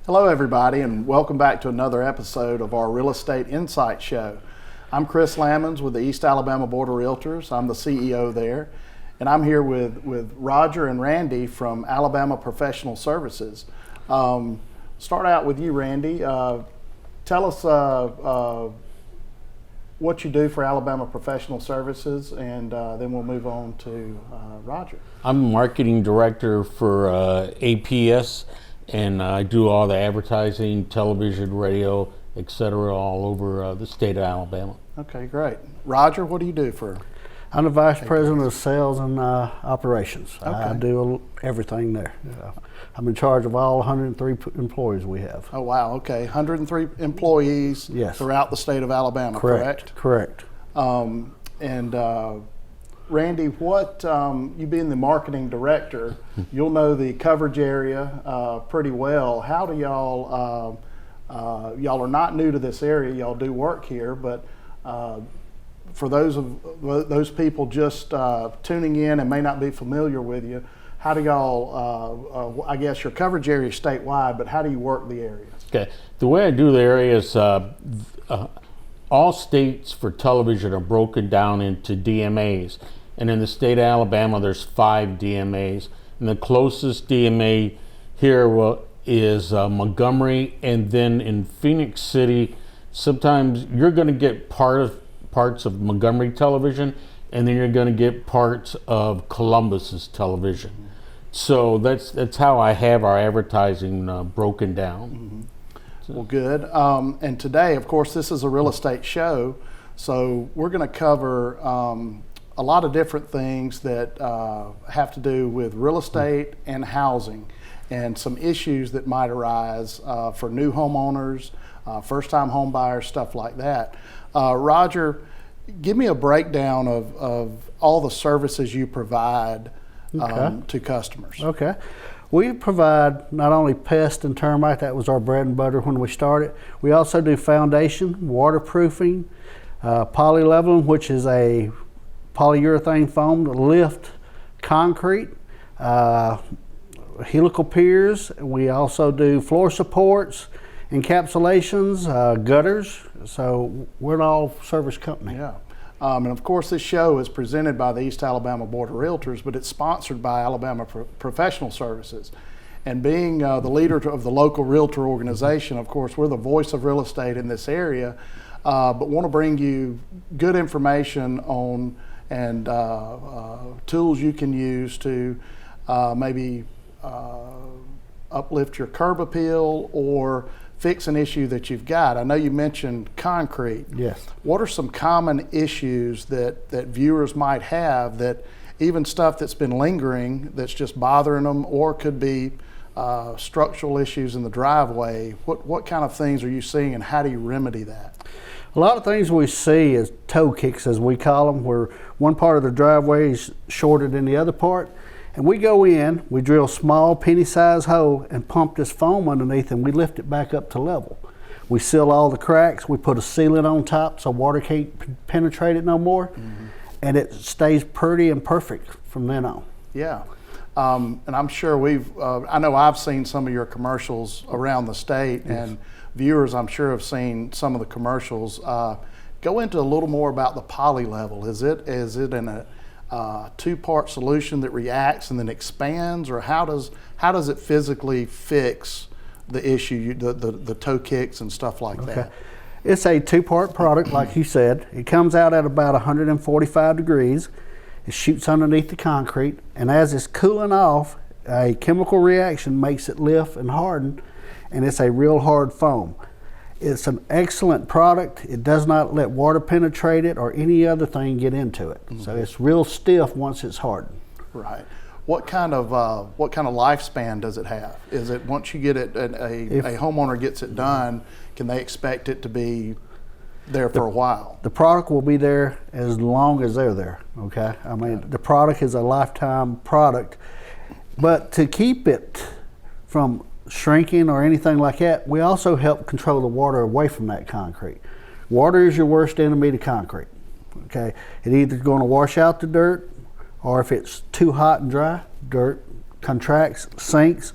Hello everybody, and welcome back to another episode of our Real Estate Insight Show. I'm Chris Lammons with the East Alabama Board of Realtors. I'm the CEO there, and I'm here with Roger and Randy from Alabama Professional Services. Start out with you, Randy. Tell us what you do for Alabama Professional Services, and then we'll move on to Roger. I'm marketing director for APS, and I do all the advertising, television, radio, etc., all over the state of Alabama. Okay, great. Roger, what do you do for? I'm the Vice President of Sales and Operations. Okay. I do everything there. I'm in charge of all 103 employees we have. Oh, wow. Okay. 103 employees throughout the state of Alabama, correct? Correct. Randy, what, you being the marketing director, you'll know the coverage area pretty well. How do y'all, y'all are not new to this area, y'all do work here, but for those people just tuning in and may not be familiar with you, how do y'all, I guess your coverage area is statewide, but how do you work the area? Okay, the way I do the area is all states for television are broken down into DMAs. And in the state of Alabama, there's 5 DMAs. And the closest DMA here is Montgomery, and then in Phoenix City, sometimes you're going to get parts of Montgomery television, and then you're going to get parts of Columbus's television. So that's how I have our advertising broken down. Well, good. And today, of course, this is a real estate show, so we're going to cover a lot of different things that have to do with real estate and housing, and some issues that might arise for new homeowners, first-time home buyers, stuff like that. Roger, give me a breakdown of all the services you provide to customers. Okay. We provide not only pest and termite, that was our bread and butter when we started. We also do foundation, waterproofing, polyleveling, which is a polyurethane foam to lift concrete, helical piers. We also do floor supports, encapsulations, gutters. So we're an all-service company. Yeah. And of course, this show is presented by the East Alabama Board of Realtors, but it's sponsored by Alabama Professional Services. And being the leader of the local realtor organization, of course, we're the voice of real estate in this area, but want to bring you good information on and tools you can use to maybe uplift your curb appeal or fix an issue that you've got. I know you mentioned concrete. Yes. What are some common issues that viewers might have, that even stuff that's been lingering that's just bothering them, or could be structural issues in the driveway? What kind of things are you seeing, and how do you remedy that? A lot of things we see is toe kicks, as we call them, where one part of the driveway is shorter than the other part. And we go in, we drill a small penny-sized hole and pump this foam underneath, and we lift it back up to level. We seal all the cracks, we put a sealant on top so water can't penetrate it no more, and it stays pretty and perfect from then on. Yeah. And I'm sure I know I've seen some of your commercials around the state, and viewers I'm sure have seen some of the commercials. Go into a little more about the poly level. Is it in a two-part solution that reacts and then expands, or how does it physically fix the issue, the toe kicks and stuff like that? It's a two-part product, like you said. It comes out at about 145 degrees. It shoots underneath the concrete, and as it's cooling off, a chemical reaction makes it lift and harden, and it's a real hard foam. It's an excellent product. It does not let water penetrate it or any other thing get into it. So it's real stiff once it's hardened. Right. What kind of lifespan does it have? Is it, once you get it, a homeowner gets it done, can they expect it to be there for a while? The product will be there as long as they're there. Okay. I mean, the product is a lifetime product, but to keep it from shrinking or anything like that, we also help control the water away from that concrete. Water is your worst enemy to concrete. Okay, it's either going to wash out the dirt, or if it's too hot and dry, dirt contracts, sinks.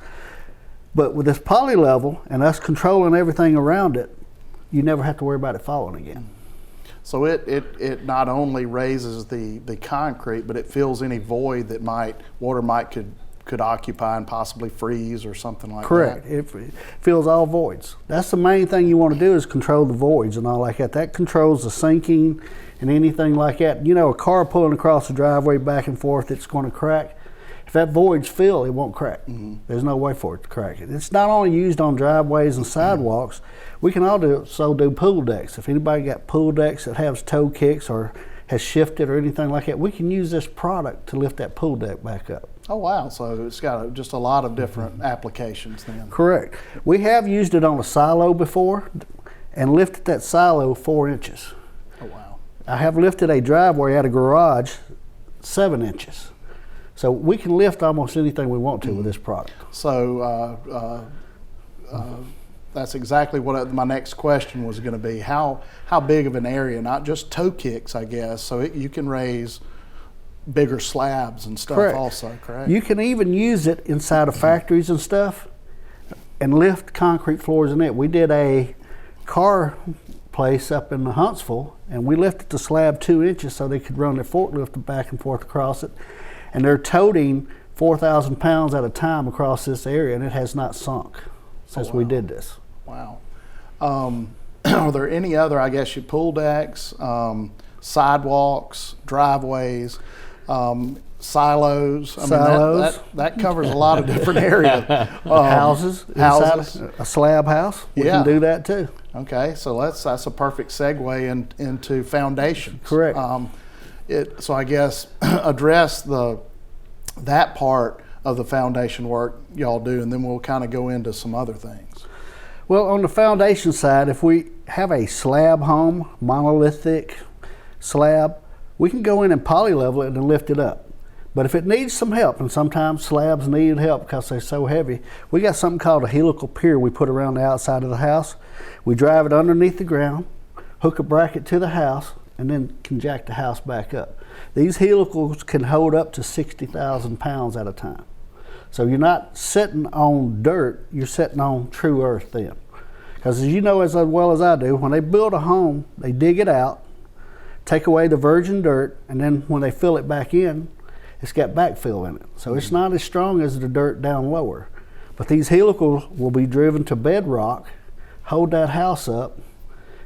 But with this poly level and us controlling everything around it, you never have to worry about it falling again. So it not only raises the concrete, but it fills any void that water could occupy and possibly freeze or something like Correct. that. It fills all voids. That's the main thing you want to do, is control the voids and all like that. That controls the sinking and anything like that. You know, a car pulling across the driveway back and forth, it's going to crack. If that void's filled, it won't crack. There's no way for it to crack. It's not only used on driveways and sidewalks. We can also do pool decks. If anybody got pool decks that has toe kicks or has shifted or anything like that, we can use this product to lift that pool deck back up. Oh wow! So it's got just a lot of different applications then. Correct. We have used it on a silo before and lifted that silo 4 inches. Oh wow! I have lifted a driveway at a garage 7 inches. So we can lift almost anything we want to with this product. So that's exactly what my next question was going to be. How big of an area? Not just toe kicks, I guess. So you can raise bigger slabs and stuff. Correct. Also, correct? You can even use it inside of factories and stuff and lift concrete floors in it. We did a car place up in Huntsville, and we lifted the slab 2 inches so they could run their forklift back and forth across it. And they're toting 4,000 pounds at a time across this area, and it has not sunk since we did this. Wow. Are there any other, I guess, your pool decks, sidewalks, driveways, silos? Silos. That covers a lot of different areas. Houses. Houses. Inside a slab house. We Yeah. can do that too. Okay, so that's a perfect segue into foundations. Correct. So I guess address that part of the foundation work y'all do, and then we'll kind of go into some other things. Well, on the foundation side, if we have a slab home, monolithic slab, we can go in and poly level it and lift it up. But if it needs some help, and sometimes slabs need help because they're so heavy, we got something called a helical pier we put around the outside of the house. We drive it underneath the ground, hook a bracket to the house, and then can jack the house back up. These helicals can hold up to 60,000 pounds at a time. So you're not sitting on dirt, you're sitting on true earth then. Because as you know as well as I do, when they build a home, they dig it out, take away the virgin dirt, and then when they fill it back in, it's got backfill in it. So it's not as strong as the dirt down lower. But these helicals will be driven to bedrock, hold that house up,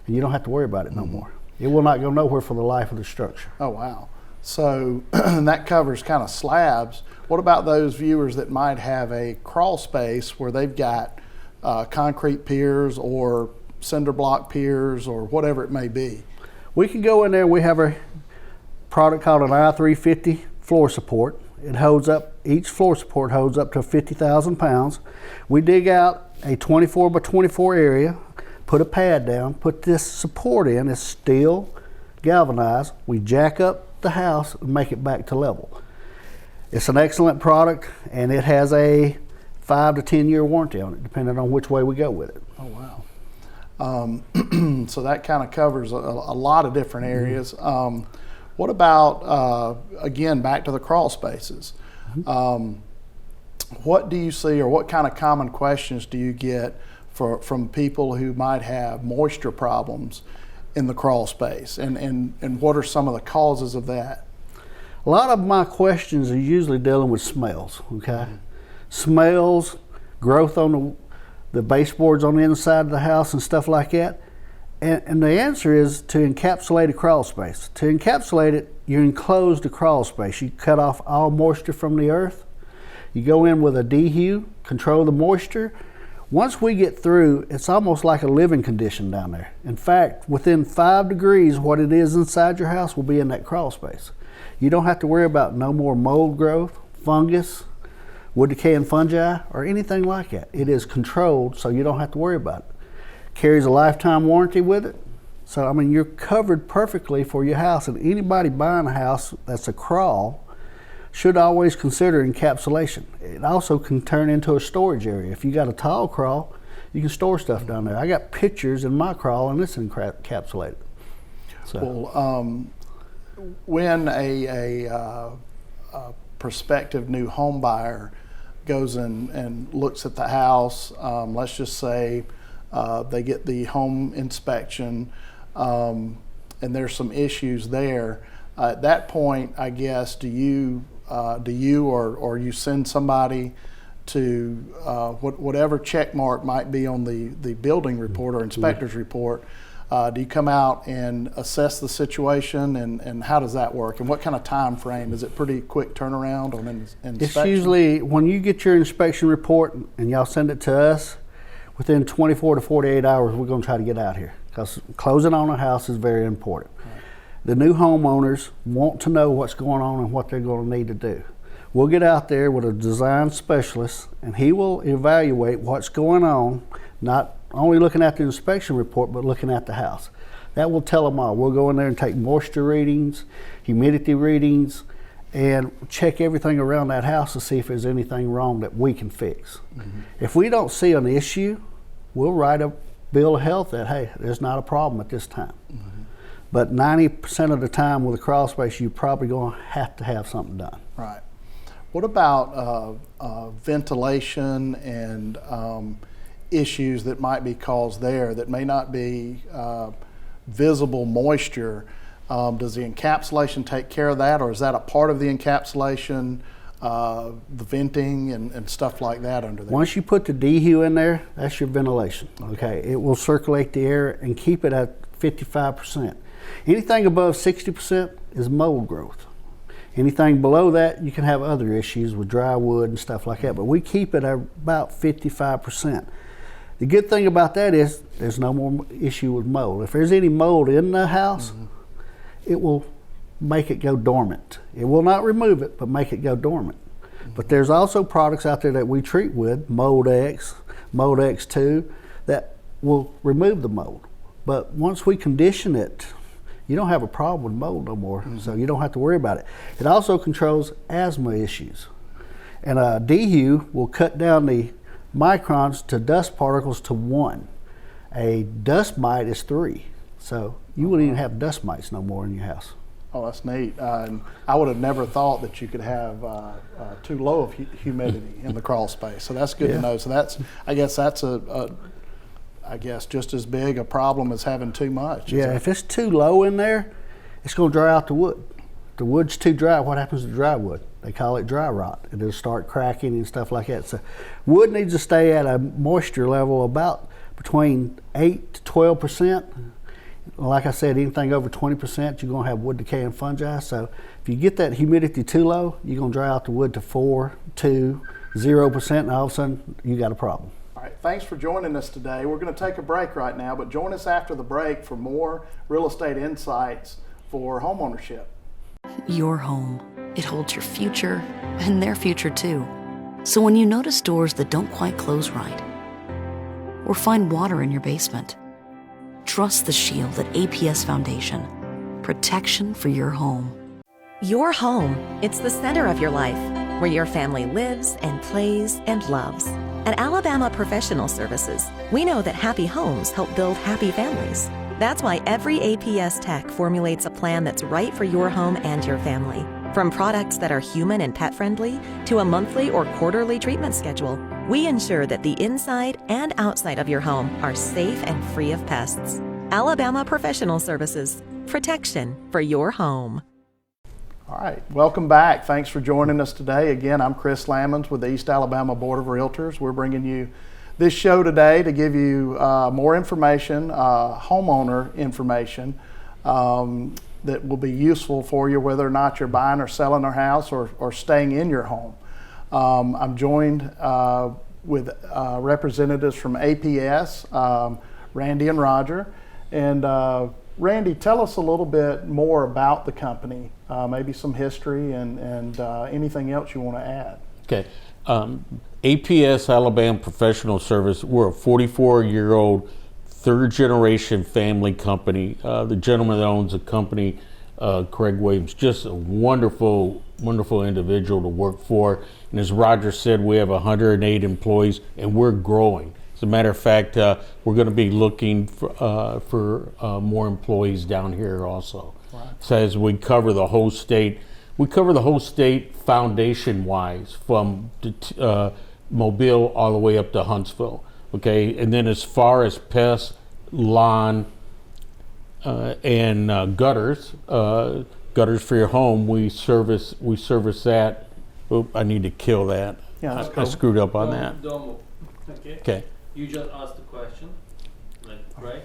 and you don't have to worry about it no more. It will not go nowhere for the life of the structure. Oh, wow. So that covers kind of slabs. What about those viewers that might have a crawl space where they've got concrete piers or cinder block piers or whatever it may be? We can go in there. We have a product called an I-350 floor support. It holds up, each floor support holds up to 50,000 pounds. We dig out a 24 by 24 area, put a pad down, put this support in. It's steel, galvanized. We jack up the house and make it back to level. It's an excellent product, and it has a 5 to 10 year warranty on it, depending on which way we go with it. Oh, wow. So that kind of covers a lot of different areas. What about, again, back to the crawl spaces? What do you see, or what kind of common questions do you get from people who might have moisture problems in the crawl space, and what are some of the causes of that? A lot of my questions are usually dealing with smells, okay? Smells, growth on the baseboards on the inside of the house and stuff like that. And the answer is to encapsulate a crawl space. To encapsulate it, you enclose the crawl space. You cut off all moisture from the earth. You go in with a dehue, control the moisture. Once we get through, it's almost like a living condition down there. In fact, within 5 degrees, what it is inside your house will be in that crawl space. You don't have to worry about no more mold growth, fungus, wood decay and fungi, or anything like that. It is controlled, so you don't have to worry about it. Carries a lifetime warranty with it. So, I mean, you're covered perfectly for your house, and anybody buying a house that's a crawl should always consider encapsulation. It also can turn into a storage area. If you got a tall crawl, you can store stuff down there. I got pictures in my crawl, and it's encapsulated. So. Well, when a prospective new home buyer goes and looks at the house. Let's just say they get the home inspection, and there's some issues there. At that point, I guess, do you or you send somebody to whatever check mark might be on the building report or inspector's report? Do you come out and assess the situation, and how does that work? And what kind of time frame? Is it pretty quick turnaround on inspection? It's usually when you get your inspection report and y'all send it to us, within 24 to 48 hours, we're going to try to get out here, because closing on a house is very important. Right. The new homeowners want to know what's going on and what they're going to need to do. We'll get out there with a design specialist, and he will evaluate what's going on, not only looking at the inspection report, but looking at the house. That will tell them all. We'll go in there and take moisture readings, humidity readings, and check everything around that house to see if there's anything wrong that we can fix. Mm-hmm. If we don't see an issue, we'll write a bill of health that, hey, there's not a problem at this time. Mm-hmm. But 90% of the time with a crawl space, you're probably going to have something done. Right. What about ventilation and issues that might be caused there that may not be visible moisture? Does the encapsulation take care of that, or is that a part of the encapsulation, the venting and stuff like that under there? Once you put the DHU in there, that's your ventilation. Okay, it will circulate the air and keep it at 55%. Anything above 60% is mold growth. Anything below that, you can have other issues with dry wood and stuff like that, but we keep it at about 55%. The good thing about that is there's no more issue with mold. If there's any mold in the house, mm-hmm. it will make it go dormant. It will not remove it, but make it go dormant. Mm-hmm. But there's also products out there that we treat with, Mold X, Mold X2, that will remove the mold. But once we condition it, you don't have a problem with mold no more, mm-hmm. so you don't have to worry about it. It also controls asthma issues. And DHU will cut down the microns to dust particles to 1. A dust mite is 3. So you wouldn't even have dust mites no more in your house. Oh, that's neat. And I would have never thought that you could have too low of humidity in the crawl space. So that's good to know. So I guess that's just as big a problem as having too much. Yeah, if it's too low in there, it's going to dry out the wood. The wood's too dry. What happens to dry wood? They call it dry rot. It'll start cracking and stuff like that. So wood needs to stay at a moisture level about between 8 to 12%. Like I said, anything over 20%, you're going to have wood decay and fungi. So if you get that humidity too low, you're going to dry out the wood to 4, 2, 0%, and all of a sudden you got a problem. All right, thanks for joining us today. We're going to take a break right now, but join us after the break for more real estate insights for homeownership. Your home. It holds your future and their future too. So when you notice doors that don't quite close right, or find water in your basement, trust the shield at APS Foundation. Protection for your home. Your home. It's the center of your life, where your family lives and plays and loves. At Alabama Professional Services, we know that happy homes help build happy families. That's why every APS tech formulates a plan that's right for your home and your family. From products that are human and pet friendly to a monthly or quarterly treatment schedule, we ensure that the inside and outside of your home are safe and free of pests. Alabama Professional Services. Protection for your home. All right, welcome back. Thanks for joining us today. Again, I'm Chris Lammons with the East Alabama Board of Realtors. We're bringing you this show today to give you more information, homeowner information that will be useful for you, whether or not you're buying or selling a house or staying in your home. I'm joined with representatives from APS, Randy and Roger. And Randy, tell us a little bit more about the company, maybe some history and anything else you want to add. Okay. APS, Alabama Professional Service, we're a 44-year-old third-generation family company. The gentleman that owns the company, Craig Williams, just a wonderful, wonderful individual to work for. And as Roger said, we have 108 employees, and we're growing. As a matter of fact, we're going to be looking for more employees down here also. Right. So as we cover the whole state, we cover the whole state foundation-wise, from Mobile all the way up to Huntsville. Okay, and then as far as pests, lawn, and gutters for your home, we service that. Oop, I need to kill that. Yeah, that's I cool. screwed up on that. Don't move. Okay. Okay. You just asked the question, like, right?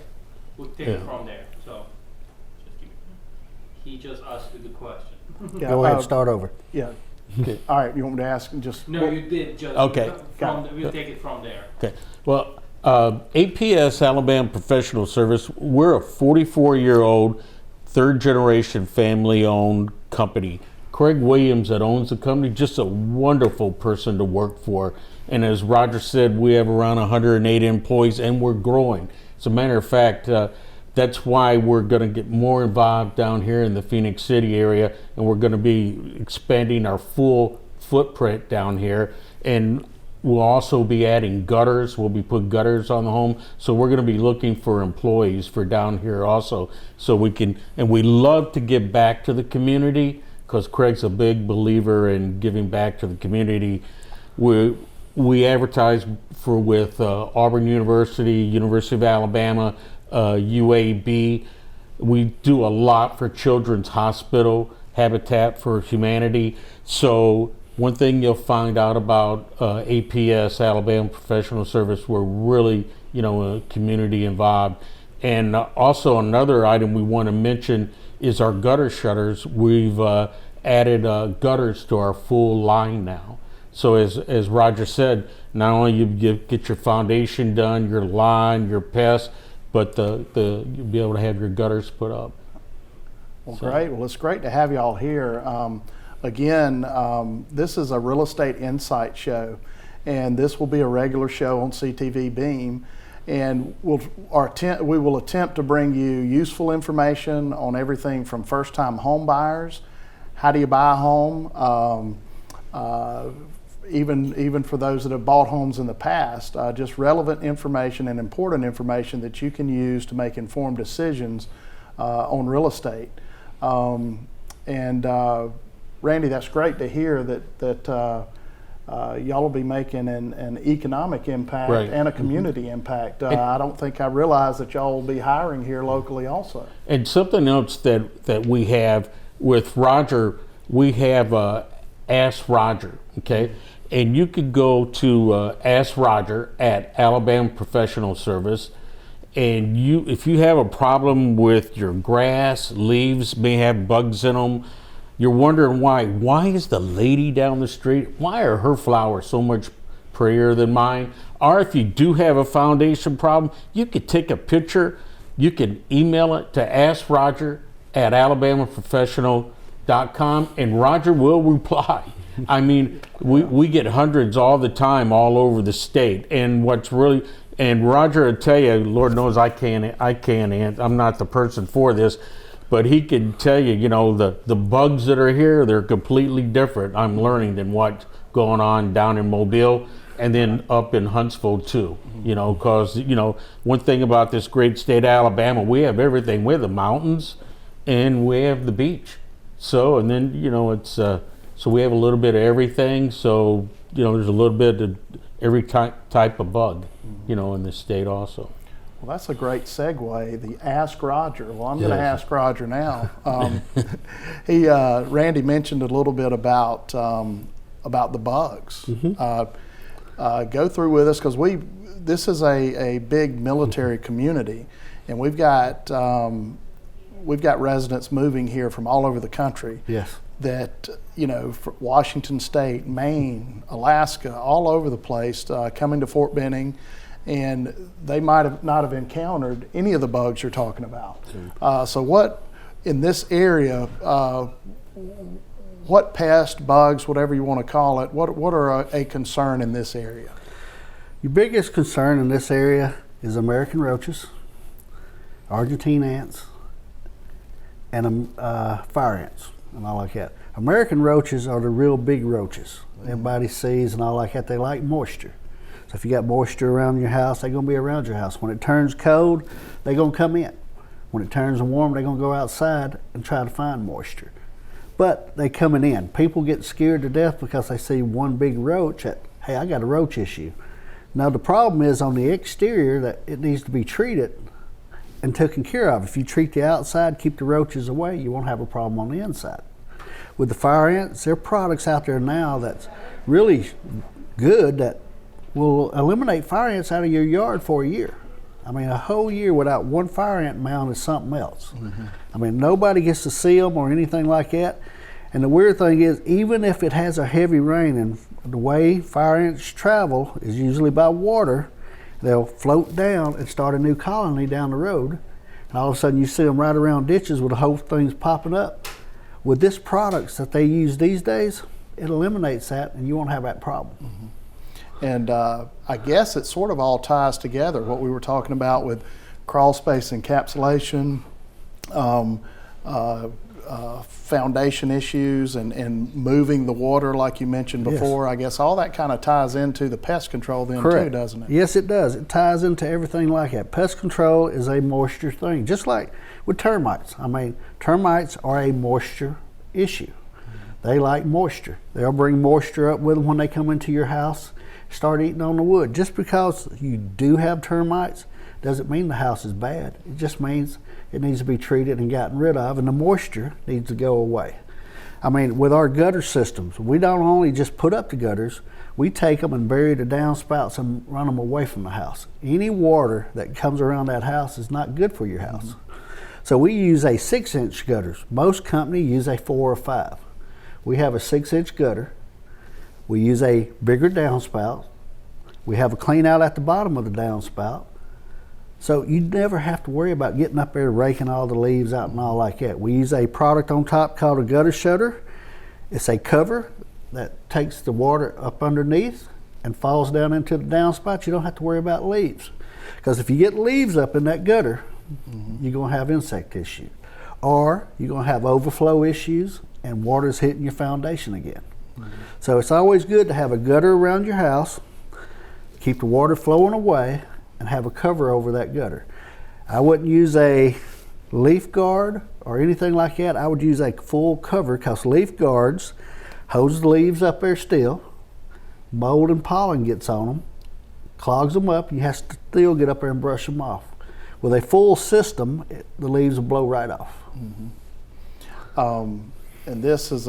We'll take Yeah. it from there. So, just keep he just asked you the question. Yeah, Go ahead, start over. Yeah. Okay. All right, you want me to ask just? No, you did just. Okay. From Got it. we'll take it from there. Okay. Well, APS Alabama Professional Service, we're a 44-year-old, third-generation family-owned company. Craig Williams that owns the company, just a wonderful person to work for. And as Roger said, we have around 108 employees, and we're growing. As a matter of fact, that's why we're going to get more involved down here in the Phoenix City area, and we're going to be expanding our full footprint down here. And we'll also be adding gutters. We'll be putting gutters on the home. So we're going to be looking for employees for down here also. So we can, and we love to give back to the community, because Craig's a big believer in giving back to the community. We advertise with Auburn University, University of Alabama, UAB. We do a lot for Children's Hospital, Habitat for Humanity. So one thing you'll find out about APS, Alabama Professional Service, we're really, community involved. And also another item we want to mention is our gutter shutters. We've added gutters to our full line now. So as Roger said, not only you get your foundation done, your line, your pests, but you'll be able to have your gutters put up. Well, great. Well, it's great to have you all here. Again, this is a real estate insight show, and this will be a regular show on CTV Beam. And we will attempt to bring you useful information on everything from first-time home buyers, how do you buy a home, even for those that have bought homes in the past, just relevant information and important information that you can use to make informed decisions on real estate. Randy, that's great to hear that y'all will be making an economic impact Right. and a community impact. I don't think I realized that y'all will be hiring here locally also. And something else that we have with Roger, we have Ask Roger, okay? And you could go to Ask Roger at Alabama Professional Service, and if you have a problem with your grass, leaves may have bugs in them, you're wondering why is the lady down the street, why are her flowers so much prettier than mine? Or if you do have a foundation problem, you could take a picture, you can email it to Ask Roger at alabamaprofessional.com, and Roger will reply. I mean, we get hundreds all the time all over the state, and and Roger will tell you, Lord knows I can't, I'm not the person for this, but he can tell you, the bugs that are here, they're completely different, I'm learning, than what's going on down in Mobile and then up in Huntsville too. Because, one thing about this great state of Alabama, we have everything. We have the mountains and we have the beach. So, and then, it's, so we have a little bit of everything. So, there's a little bit of every type of bug, in this state also. Well, that's a great segue. The Ask Roger. Well, I'm going to ask Roger now. Randy mentioned a little bit about the bugs. Go through with us, because this is a big military community, and we've got residents moving here from all over the country. Yes. That Washington State, Maine, Alaska, all over the place, coming to Fort Benning. And they might not have encountered any of the bugs you're talking about. So what, in this area, what pest, bugs, whatever you want to call it, what are a concern in this area? Your biggest concern in this area is American roaches, Argentine ants, and fire ants, and all like that. American roaches are the real big roaches everybody sees and all like that. They like moisture. So if you got moisture around your house, they're going to be around your house. When it turns cold, they're going to come in. When it turns warm, they're going to go outside and try to find moisture. but they coming in. People get scared to death because they see one big roach that, hey, I got a roach issue. Now the problem is on the exterior that it needs to be treated and taken care of. If you treat the outside, keep the roaches away, you won't have a problem on the inside. With the fire ants, there are products out there now that's really good that will eliminate fire ants out of your yard for a year. I mean, a whole year without one fire ant mound is something else. I mean, nobody gets to see them or anything like that. And the weird thing is, even if it has a heavy rain, and the way fire ants travel is usually by water, they'll float down and start a new colony down the road. And all of a sudden you see them right around ditches with the whole thing's popping up. With this products that they use these days, it eliminates that and you won't have that problem. And I guess it sort of all ties together, what we were talking about with crawl space encapsulation, foundation issues, and moving the water like you mentioned before. Yes. I guess all that kind of ties into the pest control then. Correct. Too, doesn't it? Yes, it does. It ties into everything like that. Pest control is a moisture thing, just like with termites. I mean, termites are a moisture issue. They like moisture. They'll bring moisture up with them when they come into your house, start eating on the wood. Just because you do have termites doesn't mean the house is bad. It just means it needs to be treated and gotten rid of, and the moisture needs to go away. I mean, with our gutter systems, we don't only just put up the gutters, we take them and bury the downspouts and run them away from the house. Any water that comes around that house is not good for your house. So we use a 6-inch gutters. Most companies use a 4 or 5. We have a 6-inch gutter. We use a bigger downspout. We have a clean out at the bottom of the downspout. So you never have to worry about getting up there raking all the leaves out and all like that. We use a product on top called a gutter shutter. It's a cover that takes the water up underneath and falls down into the downspout. You don't have to worry about leaves. Because if you get leaves up in that gutter, you're going to have insect issues. Or you're going to have overflow issues and water's hitting your foundation again. So it's always good to have a gutter around your house, keep the water flowing away, and have a cover over that gutter. I wouldn't use a leaf guard or anything like that. I would use a full cover, because leaf guards hose the leaves up there still, mold and pollen gets on them, clogs them up, and you have to still get up there and brush them off. With a full system, the leaves will blow right off. And this is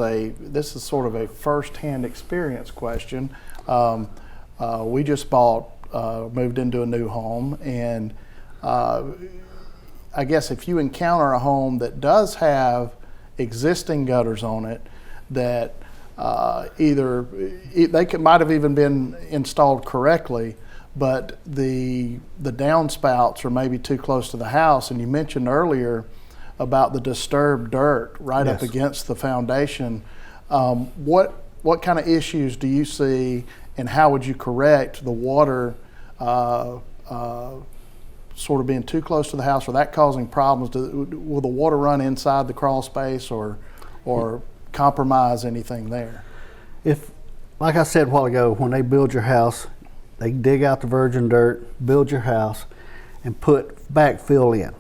sort of a first-hand experience question. We just moved into a new home, and I guess if you encounter a home that does have existing gutters on it that might have even been installed correctly, but the downspouts are maybe too close to the house, and you mentioned earlier about the disturbed dirt right up against the foundation. What kind of issues do you see, and how would you correct the water sort of being too close to the house, or that causing problems? Will the water run inside the crawl space or compromise anything there? If, like I said a while ago, when they build your house, they dig out the virgin dirt, build your house, and put backfill in.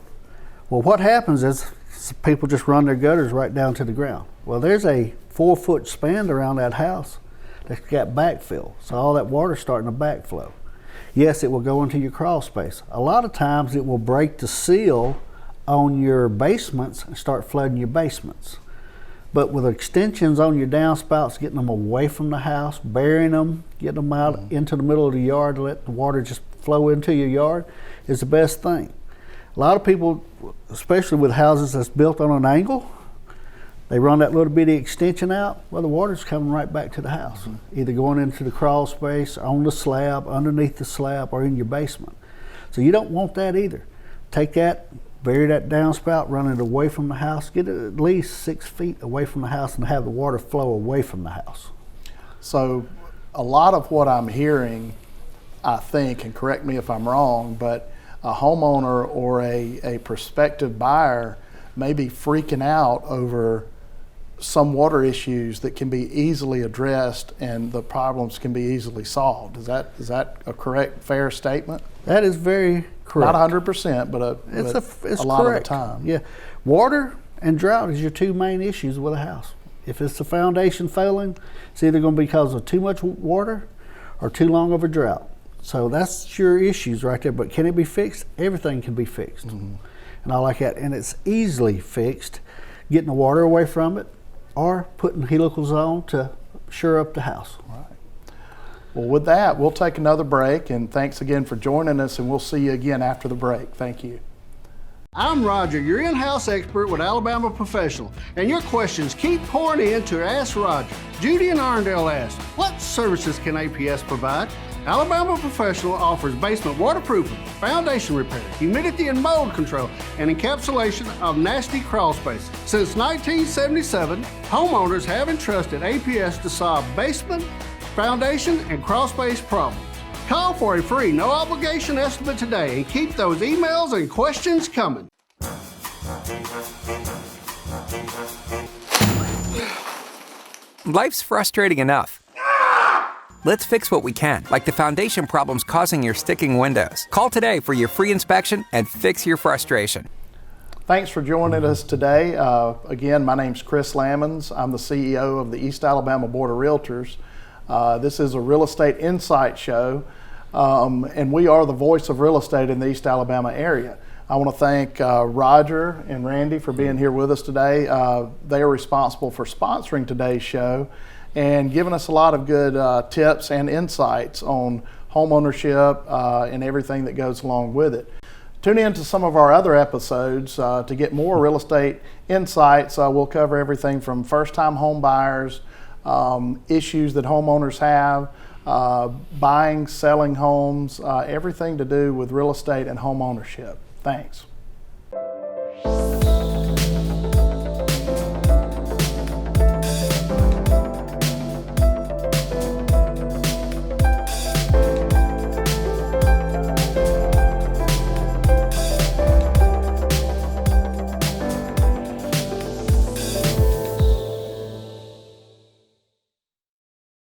Well, what happens is people just run their gutters right down to the ground. Well, there's a 4-foot span around that house that's got backfill, so all that water's starting to backflow. Yes, it will go into your crawl space. A lot of times it will break the seal on your basements and start flooding your basements. But with extensions on your downspouts, getting them away from the house, burying them, getting them out into the middle of the yard to let the water just flow into your yard is the best thing. A lot of people, especially with houses that's built on an angle, they run that little bitty extension out, well, the water's coming right back to the house, either going into the crawl space, on the slab, underneath the slab, or in your basement. So you don't want that either. Take that, bury that downspout, run it away from the house, get it at least 6 feet away from the house, and have the water flow away from the house. So a lot of what I'm hearing, I think, and correct me if I'm wrong, but a homeowner or a prospective buyer may be freaking out over some water issues that can be easily addressed and the problems can be easily solved. Is that a correct, fair statement? That is very correct. Not 100%, but it's a lot correct. of the time. Yeah, water and drought is your 2 main issues with a house. If it's the foundation failing, it's either going to be because of too much water or too long of a drought. So that's your issues right there. But can it be fixed? Everything can be fixed. And I like that. And it's easily fixed, getting the water away from it or putting helicals on to shore up the house. Well, with that, we'll take another break, and thanks again for joining us, and we'll see you again after the break. Thank you. I'm Roger, your in-house expert with Alabama Professional, and your questions keep pouring in to Ask Roger. Judy in Arndale asked, what services can APS provide? Alabama Professional offers basement waterproofing, foundation repair, humidity and mold control, and encapsulation of nasty crawl spaces. Since 1977, homeowners have entrusted APS to solve basement, foundation, and crawl space problems. Call for a free, no obligation estimate today and keep those emails and questions coming. Life's frustrating enough. Let's fix what we can, like the foundation problems causing your sticking windows. Call today for your free inspection and fix your frustration. Thanks for joining us today. Again, my name's Chris Lammons. I'm the CEO of the East Alabama Board of Realtors. This is a real estate insight show, and we are the voice of real estate in the East Alabama area. I want to thank Roger and Randy for being here with us today. They are responsible for sponsoring today's show and giving us a lot of good tips and insights on home ownership and everything that goes along with it. Tune in to some of our other episodes to get more real estate insights. We'll cover everything from first-time home buyers, issues that homeowners have, buying, selling homes, everything to do with real estate and home ownership. Thanks.